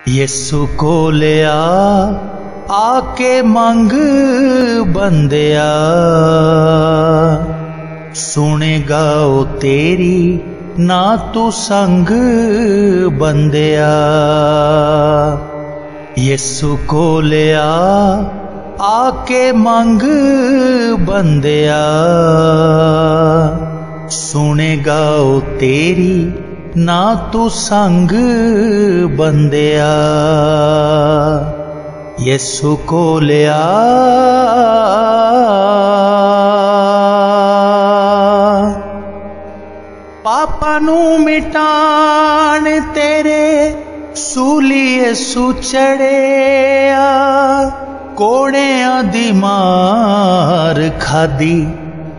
यीशु को लिया आके मंग बंदिया, सुनेगा ओ तेरी ना तू संग बंदिया। यीशु को लिया आके मंग बंदिया, सुनेगा ओ तेरी ना तू संग बंदिया। यीशु को लिया पापा नू मिटान तेरे सूली यीशु चढ़िया, कोड़ियां दी मार खादी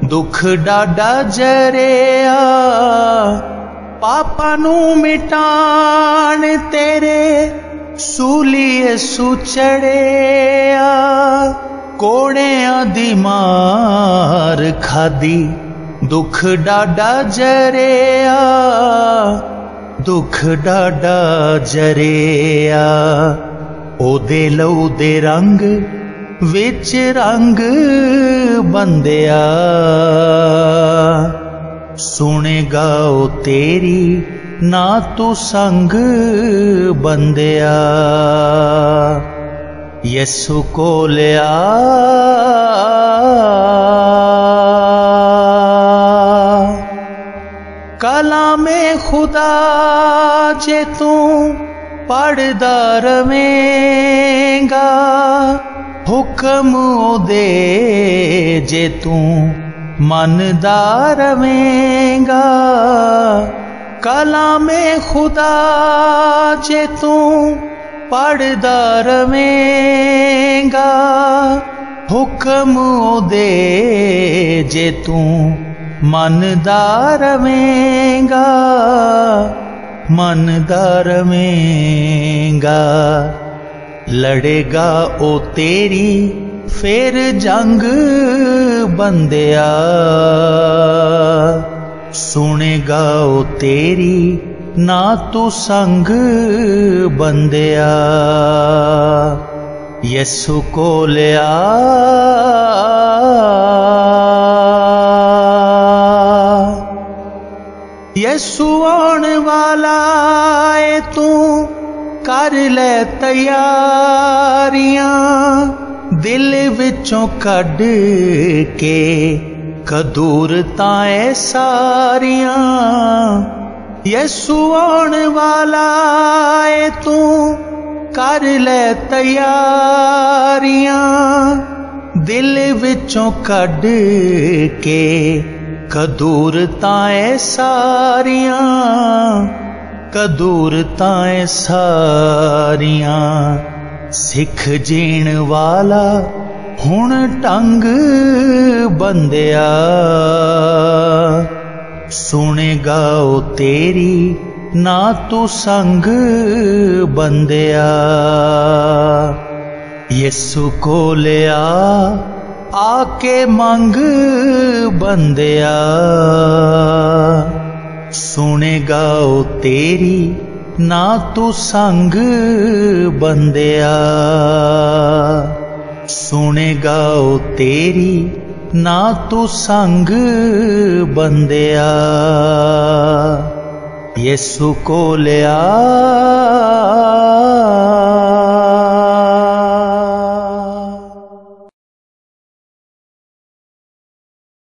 दुख डाडा जरिया। पापा नू मिटान तेरे सूली यीशु चढ़िया, कोड़ियां दी मार खादी दुख डाडा जरिया, दुख डाडा जरिया। ओदे लहू दे रंग विच रंग बंदिया, सुनेगा ओ तेरी ना तू संग बंदिया। यीशु को लिया कलामे खुदा जे तू पढ़दा रवेंगा, हुक्म दे जे तू मनदा रवेंगा। कलामे खुदा जे तू पढ़दा रवेंगा, हुक्म दे जे तू मनदा रवेंगा, मनदा रवेंगा। लड़ेगा ओ तेरी फिर जंग बंदिया, सुनेगा ओ तेरी ना तू संग बंदिया। यीशु को लिया यीशु आने वाला है, तू कर ले तैयारियां, दिल विचों कढ़ के कदूरताएं सारियां। यीशु आने वाला है, तू कर ले तैयारियां, दिल विचों कढ़ के कदूरताएं सारियां, कदूरताएं सारियां। सिख जीण वाला हुण टंग बंदिया, सुनेगा ओ तेरी ना तू संग बंदिया। यीशु को लिया आके मंग बंदिया, सुनेगा ओ तेरी ना तू संग बंदिया, सुनेगा ओ तेरी ना तू संग बंदिया। यीशु को लिया